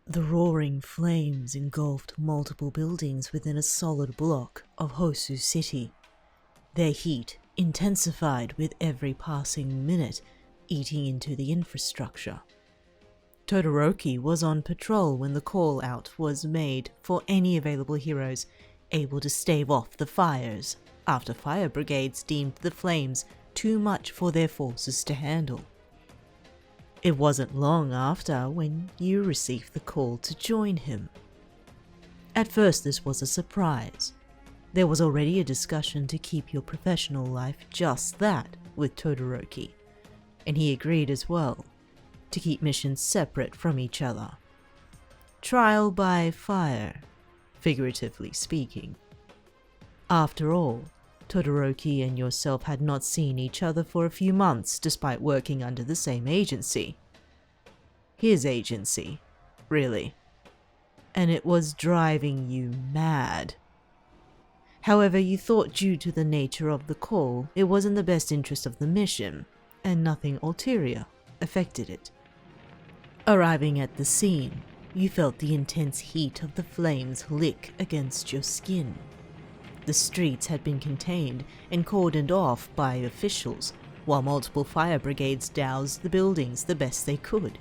The roaring flames engulfed multiple buildings within a solid block of Hosu City. Their heat intensified with every passing minute, eating into the infrastructure. Todoroki was on patrol when the call out was made for any available heroes able to stave off the fires after fire brigades deemed the flames too much for their forces to handle. It wasn't long after when you received the call to join him. At first this was a surprise. There was already a discussion to keep your professional life just that with Todoroki, and he agreed as well, to keep missions separate from each other. Trial by fire, figuratively speaking. After all, Todoroki and yourself had not seen each other for a few months despite working under the same agency. His agency, really. And it was driving you mad. However, you thought due to the nature of the call, it was in the best interest of the mission, and nothing ulterior affected it. Arriving at the scene, you felt the intense heat of the flames lick against your skin. The streets had been contained and cordoned off by officials, while multiple fire brigades doused the buildings the best they could.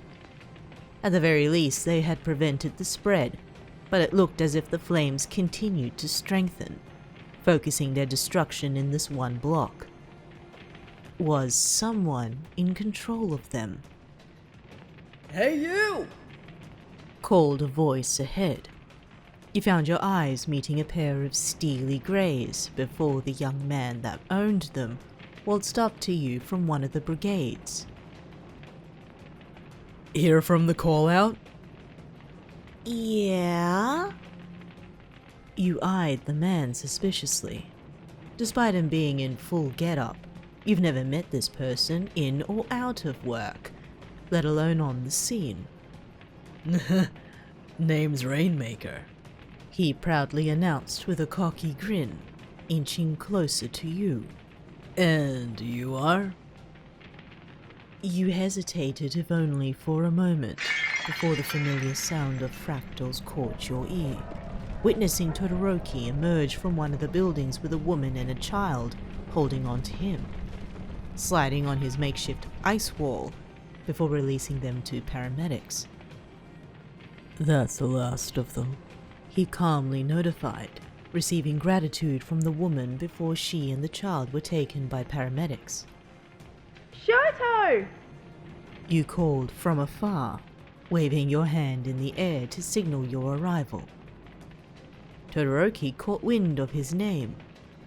At the very least, they had prevented the spread, but it looked as if the flames continued to strengthen, focusing their destruction in this one block. Was someone in control of them? "Hey you!" called a voice ahead. You found your eyes meeting a pair of steely greys before the young man that owned them waltzed up to you from one of the brigades. "Hear from the call-out?" Yeah? You eyed the man suspiciously. Despite him being in full get-up, you've never met this person in or out of work, let alone on the scene. "Name's Rainmaker," he proudly announced with a cocky grin, inching closer to you. "And you are?" You hesitated if only for a moment, before the familiar sound of fractals caught your ear, witnessing Todoroki emerge from one of the buildings with a woman and a child holding on to him, sliding on his makeshift ice wall before releasing them to paramedics. "That's the last of them," he calmly notified, receiving gratitude from the woman before she and the child were taken by paramedics. Shouto! You called from afar, waving your hand in the air to signal your arrival. Todoroki caught wind of his name,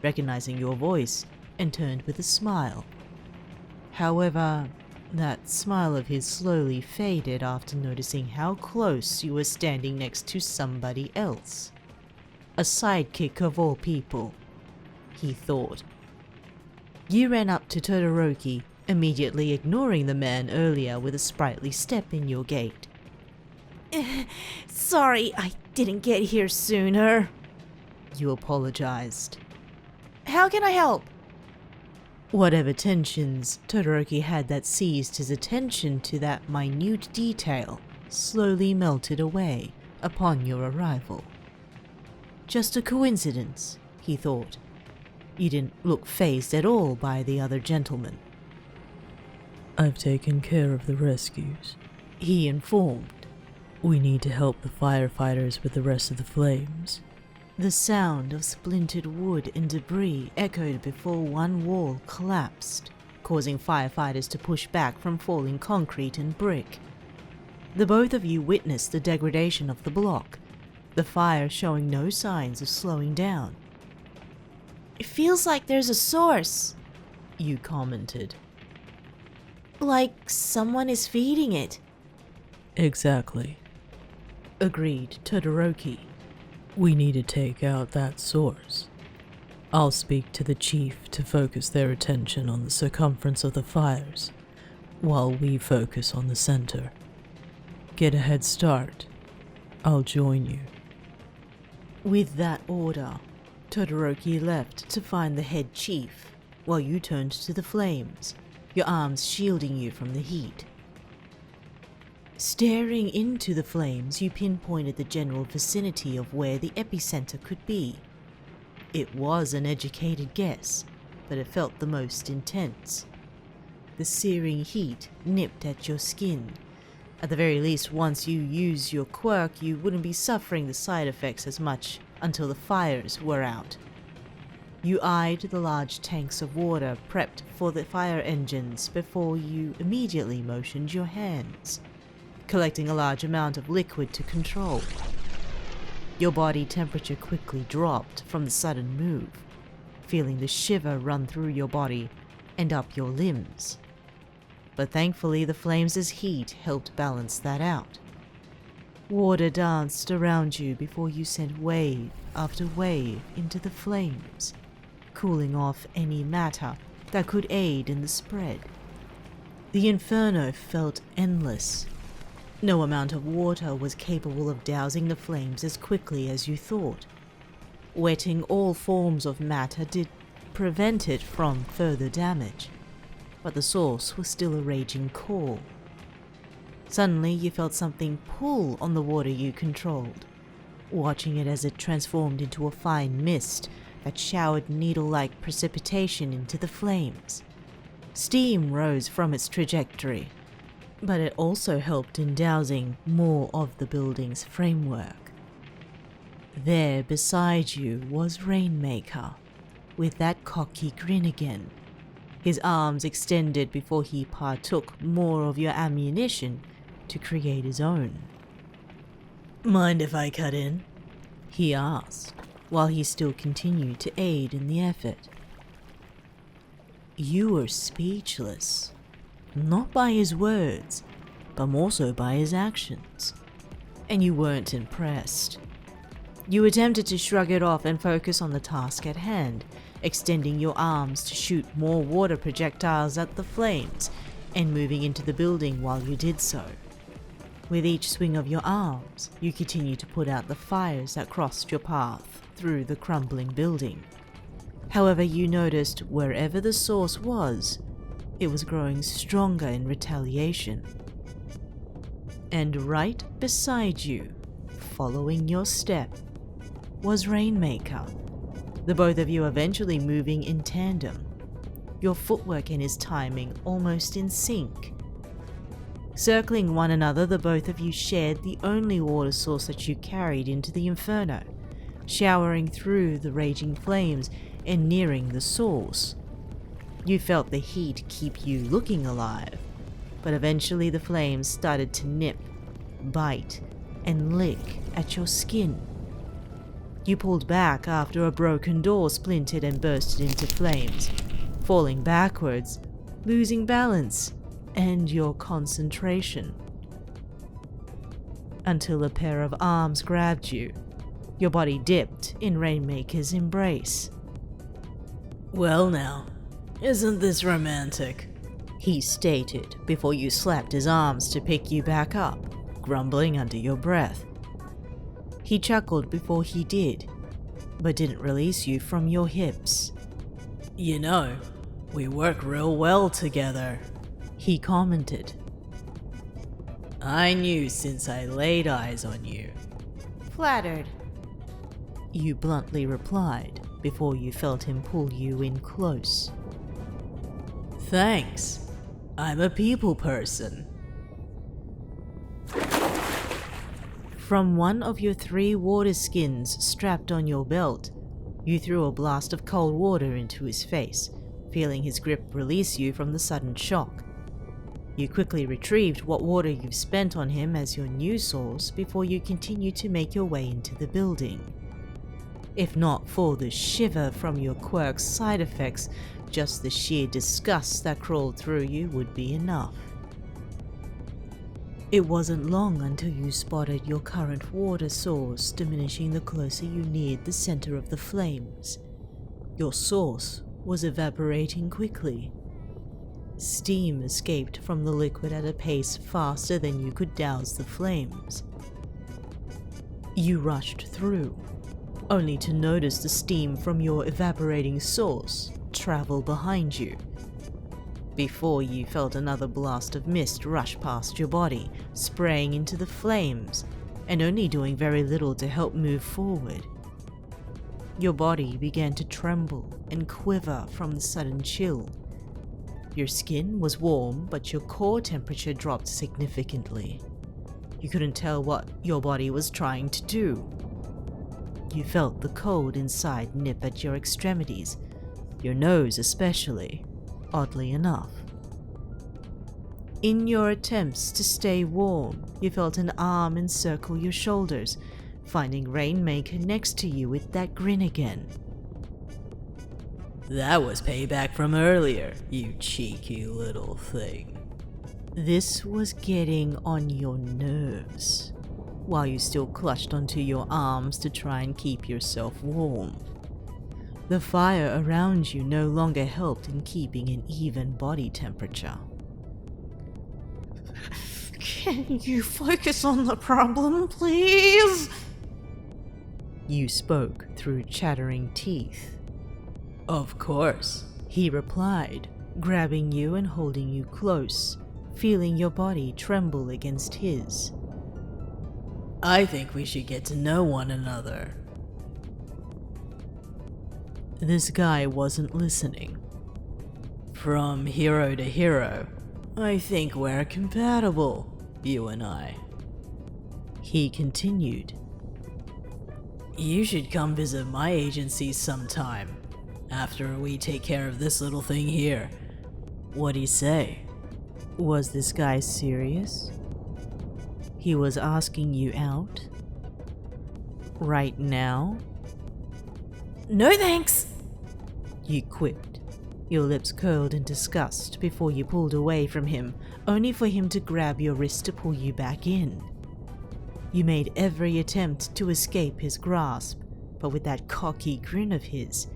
recognizing your voice, and turned with a smile. However, that smile of his slowly faded after noticing how close you were standing next to somebody else. A sidekick of all people, he thought. You ran up to Todoroki, immediately ignoring the man earlier with a sprightly step in your gait. Sorry, I didn't get here sooner, you apologized. How can I help? Whatever tensions Todoroki had that seized his attention to that minute detail slowly melted away upon your arrival. Just a coincidence, he thought. You didn't look fazed at all by the other gentleman. "I've taken care of the rescues," he informed. "We need to help the firefighters with the rest of the flames." The sound of splintered wood and debris echoed before one wall collapsed, causing firefighters to push back from falling concrete and brick. The both of you witnessed the degradation of the block, the fire showing no signs of slowing down. It feels like there's a source, you commented. Like someone is feeding it. "Exactly," agreed Todoroki. "We need to take out that source. I'll speak to the chief to focus their attention on the circumference of the fires, while we focus on the center. Get a head start. I'll join you." With that order, Todoroki left to find the head chief, while you turned to the flames, your arms shielding you from the heat. Staring into the flames, you pinpointed the general vicinity of where the epicenter could be. It was an educated guess, but it felt the most intense. The searing heat nipped at your skin. At the very least, once you use your quirk, you wouldn't be suffering the side effects as much until the fires were out. You eyed the large tanks of water prepped for the fire engines before you immediately motioned your hands, collecting a large amount of liquid to control. Your body temperature quickly dropped from the sudden move, feeling the shiver run through your body and up your limbs. But thankfully the flames' heat helped balance that out. Water danced around you before you sent wave after wave into the flames, cooling off any matter that could aid in the spread. The inferno felt endless. No amount of water was capable of dousing the flames as quickly as you thought. Wetting all forms of matter did prevent it from further damage, but the source was still a raging core. Suddenly you felt something pull on the water you controlled, watching it as it transformed into a fine mist that showered needle-like precipitation into the flames. Steam rose from its trajectory, but it also helped in dousing more of the building's framework. There beside you was Rainmaker, with that cocky grin again, his arms extended before he partook more of your ammunition to create his own. Mind if I cut in? He asked, while he still continued to aid in the effort. You were speechless, not by his words, but more so by his actions, and you weren't impressed. You attempted to shrug it off and focus on the task at hand, extending your arms to shoot more water projectiles at the flames and moving into the building while you did so. With each swing of your arms, you continued to put out the fires that crossed your path through the crumbling building. However, you noticed wherever the source was, it was growing stronger in retaliation. And right beside you, following your step, was Rainmaker, the both of you eventually moving in tandem, your footwork and his timing almost in sync. Circling one another, the both of you shared the only water source that you carried into the inferno, showering through the raging flames and nearing the source. You felt the heat keep you looking alive, but eventually the flames started to nip, bite, and lick at your skin. You pulled back after a broken door splintered and bursted into flames, falling backwards, losing balance and your concentration. Until a pair of arms grabbed you, your body dipped in Rainmaker's embrace. Well now, isn't this romantic? He stated before you slapped his arms to pick you back up, grumbling under your breath. He chuckled before he did, but didn't release you from your hips. You know, we work real well together, he commented. I knew since I laid eyes on you. Flattered. You bluntly replied before you felt him pull you in close. Thanks. I'm a people person. From one of your 3 water skins strapped on your belt, you threw a blast of cold water into his face, feeling his grip release you from the sudden shock. You quickly retrieved what water you've spent on him as your new source before you continued to make your way into the building. If not for the shiver from your quirk's side effects, just the sheer disgust that crawled through you would be enough. It wasn't long until you spotted your current water source diminishing the closer you neared the center of the flames. Your source was evaporating quickly. Steam escaped from the liquid at a pace faster than you could douse the flames. You rushed through, only to notice the steam from your evaporating source travel behind you. before you felt another blast of mist rush past your body, spraying into the flames, and only doing very little to help move forward. Your body began to tremble and quiver from the sudden chill. Your skin was warm, but your core temperature dropped significantly. You couldn't tell what your body was trying to do. You felt the cold inside nip at your extremities, your nose especially, oddly enough. In your attempts to stay warm, you felt an arm encircle your shoulders, finding Rainmaker next to you with that grin again. That was payback from earlier, you cheeky little thing. This was getting on your nerves, while you still clutched onto your arms to try and keep yourself warm. The fire around you no longer helped in keeping an even body temperature. Can you focus on the problem, please? You spoke through chattering teeth. Of course, he replied, grabbing you and holding you close, feeling your body tremble against his. I think we should get to know one another. This guy wasn't listening. From hero to hero, I think we're compatible, you and I. He continued. You should come visit my agency sometime, after we take care of this little thing here. What'd he say? Was this guy serious? He was asking you out? Right now? No thanks! You quipped, your lips curled in disgust before you pulled away from him, only for him to grab your wrist to pull you back in. You made every attempt to escape his grasp, but with that cocky grin of his,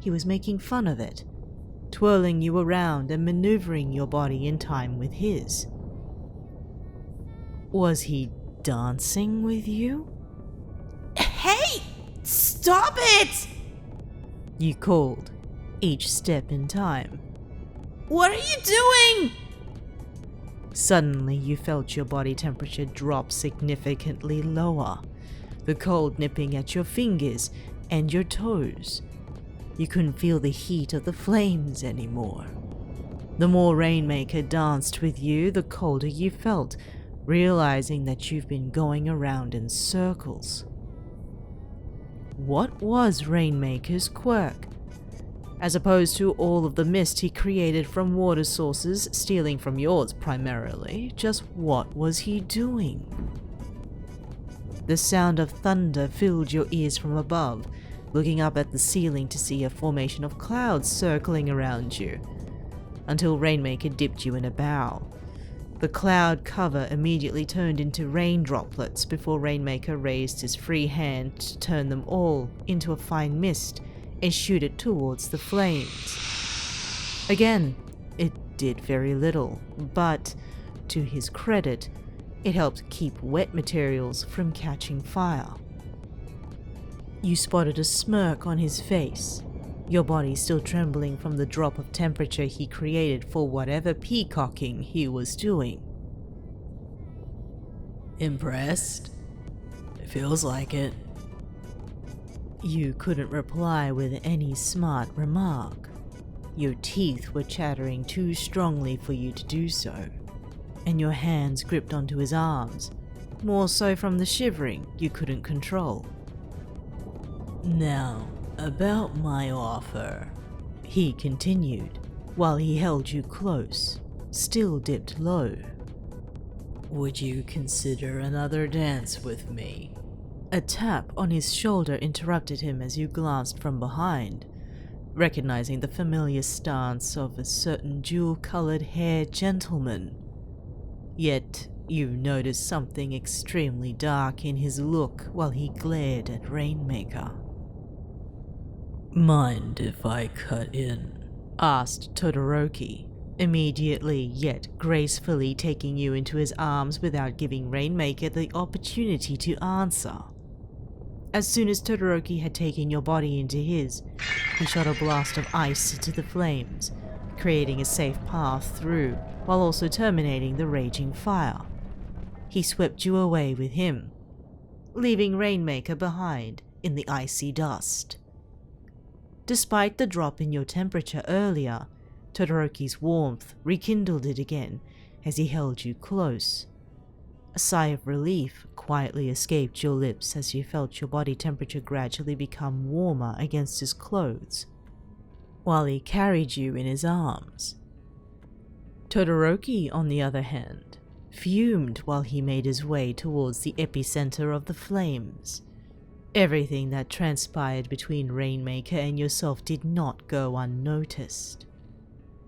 he was making fun of it, twirling you around and maneuvering your body in time with his. Was he dancing with you? Hey! Stop it! You called, each step in time. What are you doing? Suddenly, you felt your body temperature drop significantly lower, the cold nipping at your fingers and your toes. You couldn't feel the heat of the flames anymore. The more Rainmaker danced with you, the colder you felt, realizing that you've been going around in circles. What was Rainmaker's quirk? As opposed to all of the mist he created from water sources, stealing from yours primarily, just what was he doing? The sound of thunder filled your ears from above, looking up at the ceiling to see a formation of clouds circling around you, until Rainmaker dipped you in a bow. The cloud cover immediately turned into rain droplets before Rainmaker raised his free hand to turn them all into a fine mist and shoot it towards the flames. Again, it did very little, but, to his credit, it helped keep wet materials from catching fire. You spotted a smirk on his face, your body still trembling from the drop of temperature he created for whatever peacocking he was doing. Impressed? It feels like it. You couldn't reply with any smart remark. Your teeth were chattering too strongly for you to do so, and your hands gripped onto his arms, more so from the shivering you couldn't control. Now, about my offer, he continued, while he held you close, still dipped low. Would you consider another dance with me? A tap on his shoulder interrupted him as you glanced from behind, recognizing the familiar stance of a certain jewel-colored haired gentleman. Yet, you noticed something extremely dark in his look while he glared at Rainmaker. Mind if I cut in? Asked Todoroki, immediately yet gracefully taking you into his arms without giving Rainmaker the opportunity to answer. As soon as Todoroki had taken your body into his, he shot a blast of ice into the flames, creating a safe path through while also terminating the raging fire. He swept you away with him, leaving Rainmaker behind in the icy dust. Despite the drop in your temperature earlier, Todoroki's warmth rekindled it again as he held you close. A sigh of relief quietly escaped your lips as you felt your body temperature gradually become warmer against his clothes, while he carried you in his arms. Todoroki, on the other hand, fumed while he made his way towards the epicenter of the flames. Everything that transpired between Rainmaker and yourself did not go unnoticed.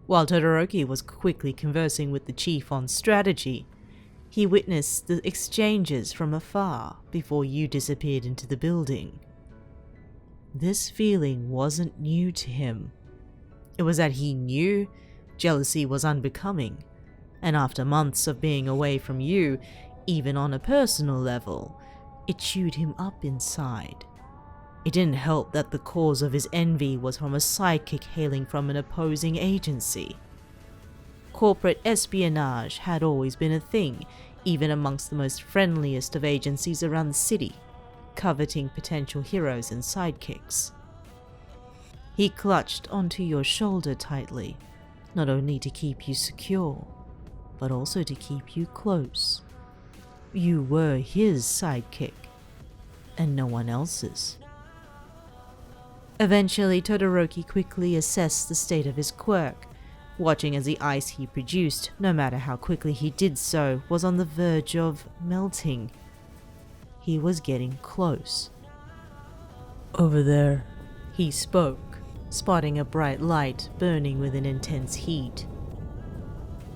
While Todoroki was quickly conversing with the chief on strategy, he witnessed the exchanges from afar before you disappeared into the building. This feeling wasn't new to him. It was that he knew jealousy was unbecoming, and after months of being away from you, even on a personal level, it chewed him up inside. It didn't help that the cause of his envy was from a sidekick hailing from an opposing agency. Corporate espionage had always been a thing, even amongst the most friendliest of agencies around the city, coveting potential heroes and sidekicks. He clutched onto your shoulder tightly, not only to keep you secure, but also to keep you close. You were his sidekick, and no one else's. Eventually, Todoroki quickly assessed the state of his quirk, watching as the ice he produced, no matter how quickly he did so, was on the verge of melting. He was getting close. Over there. He spoke, spotting a bright light burning with an intense heat.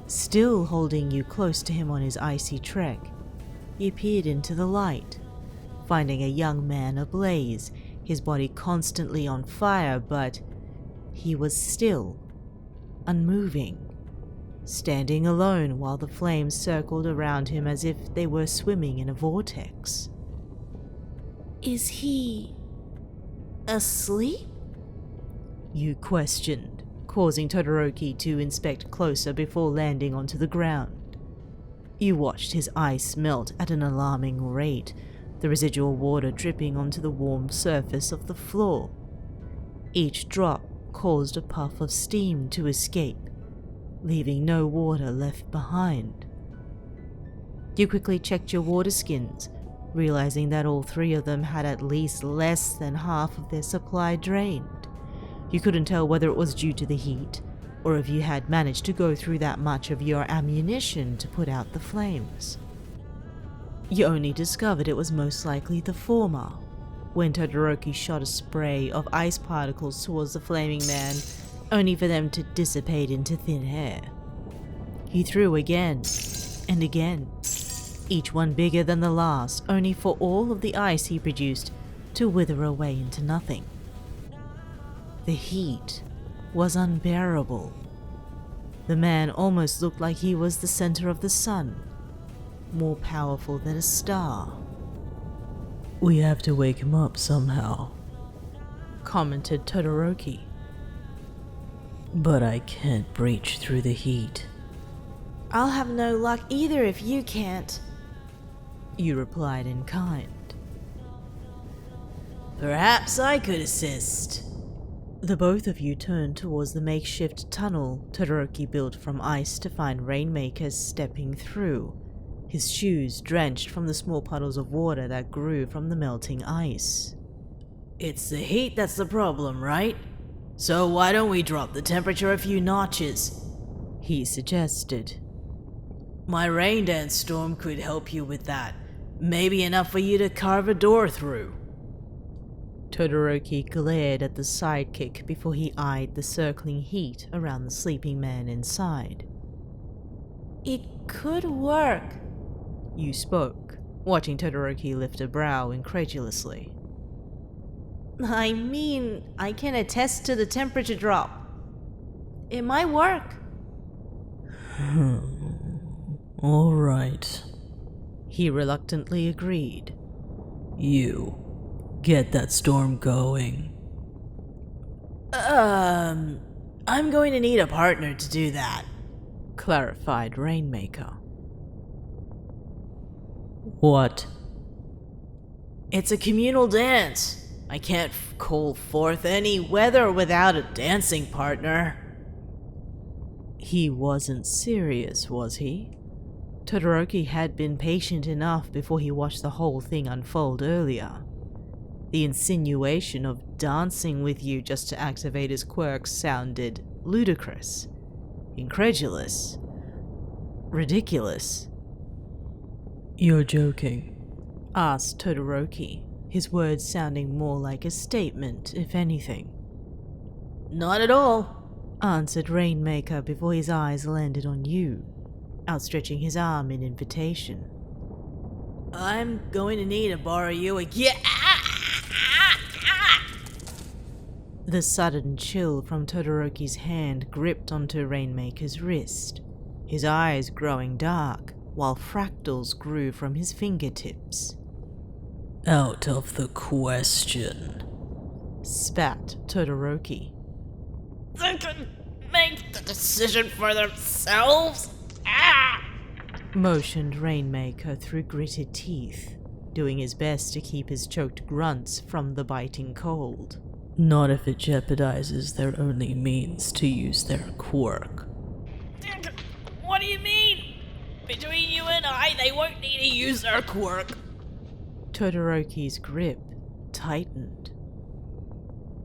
Still holding you close to him on his icy trek, he peered into the light, finding a young man ablaze, his body constantly on fire, but he was still, unmoving, standing alone while the flames circled around him as if they were swimming in a vortex. Is he asleep? You questioned, causing Todoroki to inspect closer before landing onto the ground. You watched his ice melt at an alarming rate, the residual water dripping onto the warm surface of the floor. Each drop caused a puff of steam to escape, leaving no water left behind. You quickly checked your water skins, realizing that all three of them had at least less than half of their supply drained. You couldn't tell whether it was due to the heat, or if you had managed to go through that much of your ammunition to put out the flames. You only discovered it was most likely the former, when Todoroki shot a spray of ice particles towards the flaming man, only for them to dissipate into thin air. He threw again, and again, each one bigger than the last, only for all of the ice he produced to wither away into nothing. The heat was unbearable. The man almost looked like he was the center of the sun, more powerful than a star. We have to wake him up somehow, commented Todoroki. But I can't breach through the heat. I'll have no luck either if you can't. You replied in kind. Perhaps I could assist. The both of you turned towards the makeshift tunnel Todoroki built from ice to find Rainmaker stepping through, his shoes drenched from the small puddles of water that grew from the melting ice. It's the heat that's the problem, right? So why don't we drop the temperature a few notches? He suggested. My rain dance storm could help you with that. Maybe enough for you to carve a door through. Todoroki glared at the sidekick before he eyed the circling heat around the sleeping man inside. It could work. You spoke, watching Todoroki lift a brow incredulously. I mean, I can attest to the temperature drop. It might work. All right. He reluctantly agreed. You, get that storm going. I'm going to need a partner to do that, clarified Rainmaker. What? It's a communal dance. I can't call forth any weather without a dancing partner. He wasn't serious, was he? Todoroki had been patient enough before he watched the whole thing unfold earlier. The insinuation of dancing with you just to activate his quirks sounded ludicrous, incredulous, ridiculous. You're joking? Asked Todoroki, his words sounding more like a statement, if anything. Not at all, answered Rainmaker before his eyes landed on you, outstretching his arm in invitation. I'm going to need to borrow you again. The sudden chill from Todoroki's hand gripped onto Rainmaker's wrist, his eyes growing dark while fractals grew from his fingertips. Out of the question, spat Todoroki. They can make the decision for themselves. Motioned Rainmaker through gritted teeth, doing his best to keep his choked grunts from the biting cold. Not if it jeopardizes their only means to use their quirk. What do you mean? Between you and I, they won't need to use their quirk. Todoroki's grip tightened.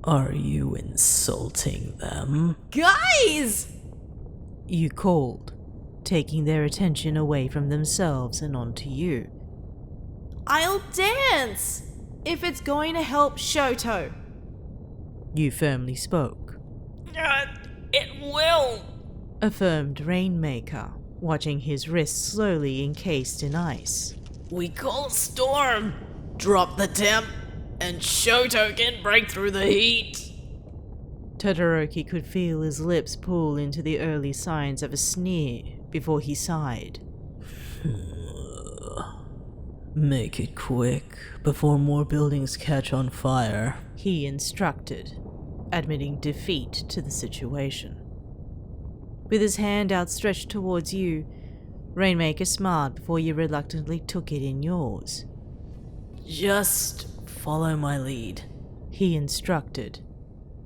Are you insulting them? Guys! You called, taking their attention away from themselves and onto you. I'll dance! If it's going to help Shouto. You firmly spoke. It will! Affirmed Rainmaker, watching his wrist slowly encased in ice. We call storm, drop the temp, and Shouto can break through the heat. Todoroki could feel his lips pull into the early signs of a sneer before he sighed. Make it quick, before more buildings catch on fire, he instructed, admitting defeat to the situation. With his hand outstretched towards you, Rainmaker smiled before you reluctantly took it in yours. Just follow my lead, he instructed.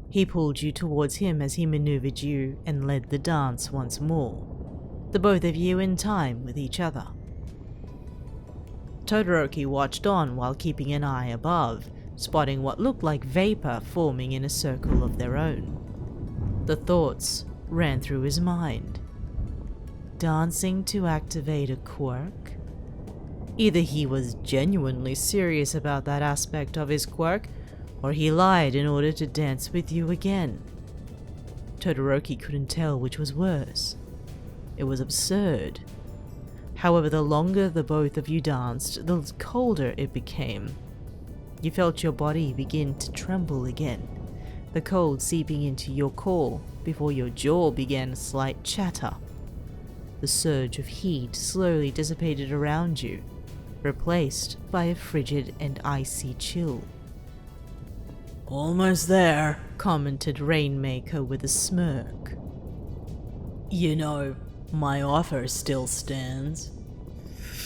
He pulled you towards him as he maneuvered you and led the dance once more, the both of you in time with each other. Todoroki watched on while keeping an eye above, spotting what looked like vapor forming in a circle of their own. The thoughts ran through his mind. Dancing to activate a quirk? Either he was genuinely serious about that aspect of his quirk, or he lied in order to dance with you again. Todoroki couldn't tell which was worse. It was absurd. However, the longer the both of you danced, the colder it became. You felt your body begin to tremble again, the cold seeping into your core before your jaw began a slight chatter. The surge of heat slowly dissipated around you, replaced by a frigid and icy chill. Almost there, commented Rainmaker with a smirk. You know, my offer still stands.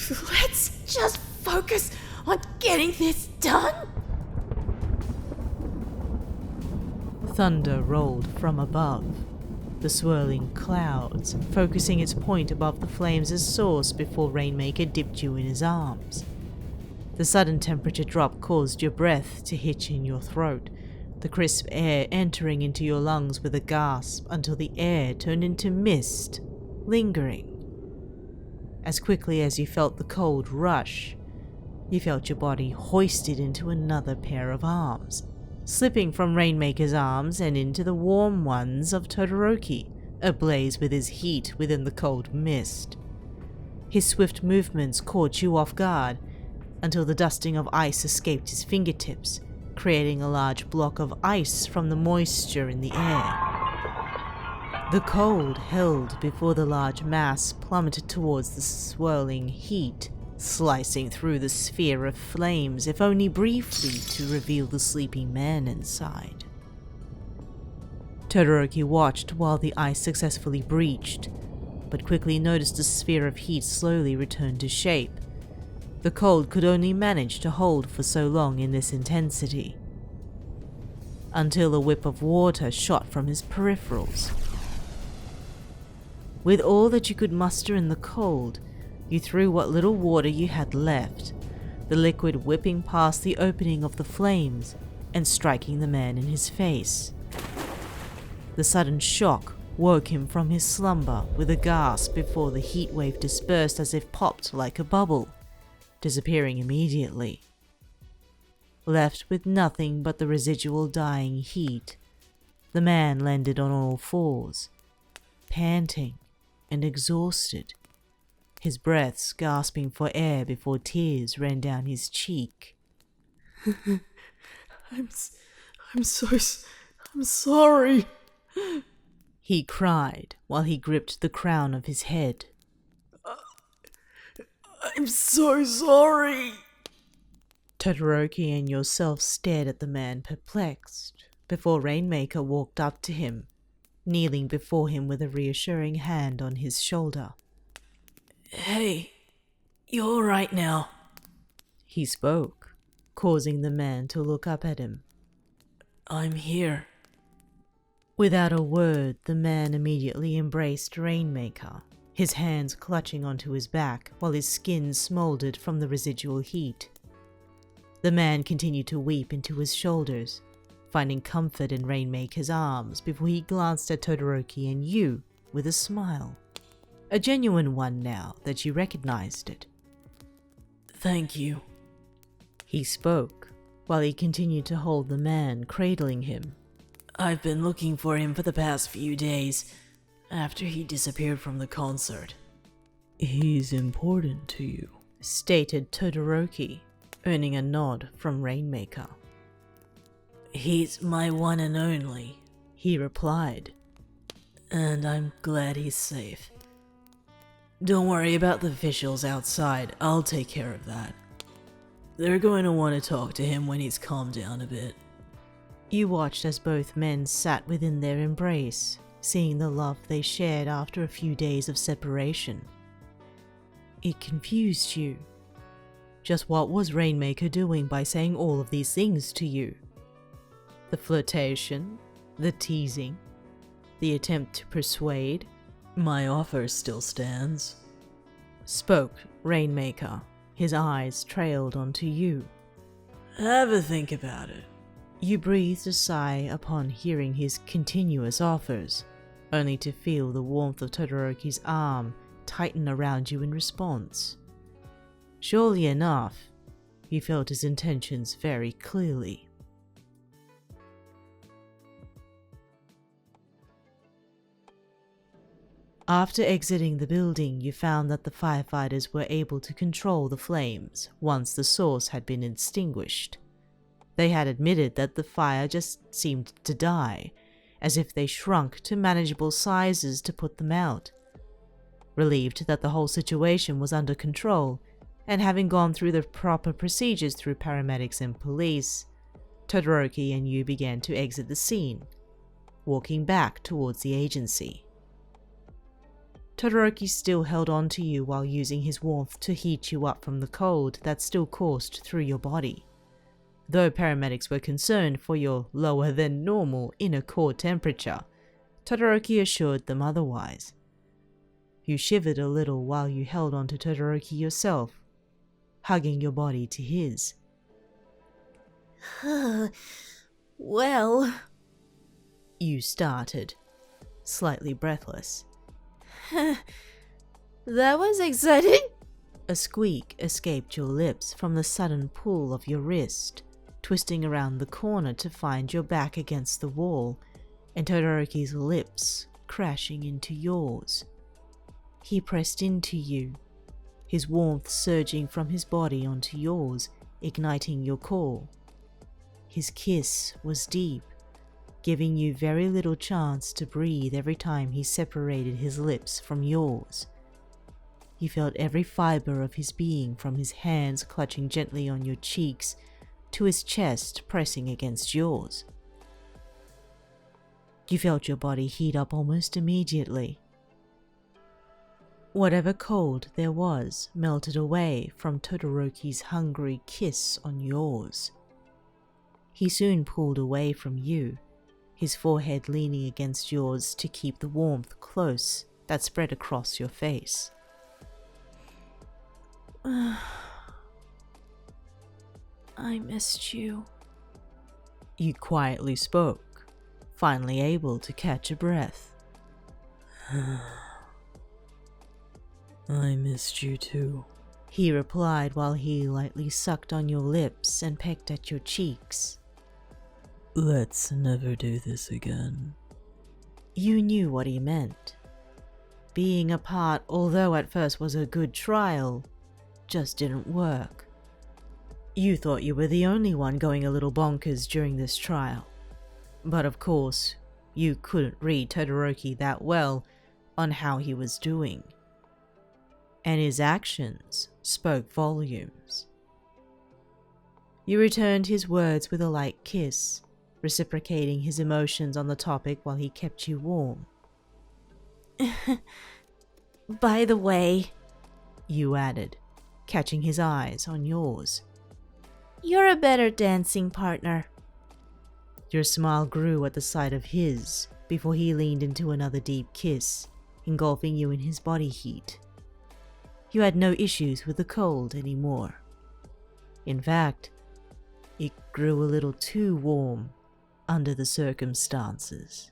Let's just focus on getting this done. Thunder rolled from above, the swirling clouds focusing its point above the flames' source before Rainmaker dipped you in his arms. The sudden temperature drop caused your breath to hitch in your throat, the crisp air entering into your lungs with a gasp until the air turned into mist, lingering. As quickly as you felt the cold rush, you felt your body hoisted into another pair of arms, slipping from Rainmaker's arms and into the warm ones of Todoroki, ablaze with his heat within the cold mist. His swift movements caught you off guard, until the dusting of ice escaped his fingertips, creating a large block of ice from the moisture in the air. The cold held before the large mass plummeted towards the swirling heat, slicing through the sphere of flames, if only briefly to reveal the sleeping man inside. Todoroki watched while the ice successfully breached, but quickly noticed the sphere of heat slowly return to shape. The cold could only manage to hold for so long in this intensity, until a whip of water shot from his peripherals. With all that you could muster in the cold, you threw what little water you had left, the liquid whipping past the opening of the flames and striking the man in his face. The sudden shock woke him from his slumber with a gasp before the heat wave dispersed as if popped like a bubble, disappearing immediately. Left with nothing but the residual dying heat, the man landed on all fours, panting and exhausted, his breaths gasping for air before tears ran down his cheek. I'm sorry, he cried while he gripped the crown of his head. I'm so sorry. Todoroki and yourself stared at the man perplexed, before Rainmaker walked up to him, kneeling before him with a reassuring hand on his shoulder. Hey, you all right now? He spoke, causing the man to look up at him. I'm here. Without a word, the man immediately embraced Rainmaker, his hands clutching onto his back while his skin smoldered from the residual heat. The man continued to weep into his shoulders, finding comfort in Rainmaker's arms before he glanced at Todoroki and you with a smile. A genuine one now that you recognized it. Thank you, he spoke, while he continued to hold the man, cradling him. I've been looking for him for the past few days, after he disappeared from the concert. He's important to you, stated Todoroki, earning a nod from Rainmaker. He's my one and only, he replied. And I'm glad he's safe. Don't worry about the officials outside, I'll take care of that. They're going to want to talk to him when he's calmed down a bit. You watched as both men sat within their embrace, seeing the love they shared after a few days of separation. It confused you. Just what was Rainmaker doing by saying all of these things to you? The flirtation, the teasing, the attempt to persuade. My offer still stands, spoke Rainmaker. His eyes trailed onto you. Have a think about it. You breathed a sigh upon hearing his continuous offers, only to feel the warmth of Todoroki's arm tighten around you in response. Surely enough, you felt his intentions very clearly. After exiting the building, you found that the firefighters were able to control the flames once the source had been extinguished. They had admitted that the fire just seemed to die, as if they shrunk to manageable sizes to put them out. Relieved that the whole situation was under control, and having gone through the proper procedures through paramedics and police, Todoroki and you began to exit the scene, walking back towards the agency. Todoroki still held on to you while using his warmth to heat you up from the cold that still coursed through your body. Though paramedics were concerned for your lower than normal inner core temperature, Todoroki assured them otherwise. You shivered a little while you held on to Todoroki yourself, hugging your body to his. Well, you started, slightly breathless. That was exciting. A squeak escaped your lips from the sudden pull of your wrist, twisting around the corner to find your back against the wall, and Todoroki's lips crashing into yours. He pressed into you, his warmth surging from his body onto yours, igniting your core. His kiss was deep, giving you very little chance to breathe every time he separated his lips from yours. You felt every fiber of his being, from his hands clutching gently on your cheeks to his chest pressing against yours. You felt your body heat up almost immediately. Whatever cold there was melted away from Todoroki's hungry kiss on yours. He soon pulled away from you, his forehead leaning against yours to keep the warmth close that spread across your face. I missed you. You quietly spoke, finally able to catch a breath. I missed you too, he replied while he lightly sucked on your lips and pecked at your cheeks. Let's never do this again. You knew what he meant. Being apart, although at first was a good trial, just didn't work. You thought you were the only one going a little bonkers during this trial. But of course, you couldn't read Todoroki that well on how he was doing. And his actions spoke volumes. You returned his words with a light kiss, reciprocating his emotions on the topic while he kept you warm. By the way, you added, catching his eyes on yours. You're a better dancing partner. Your smile grew at the sight of his before he leaned into another deep kiss, engulfing you in his body heat. You had no issues with the cold anymore. In fact, it grew a little too warm under the circumstances.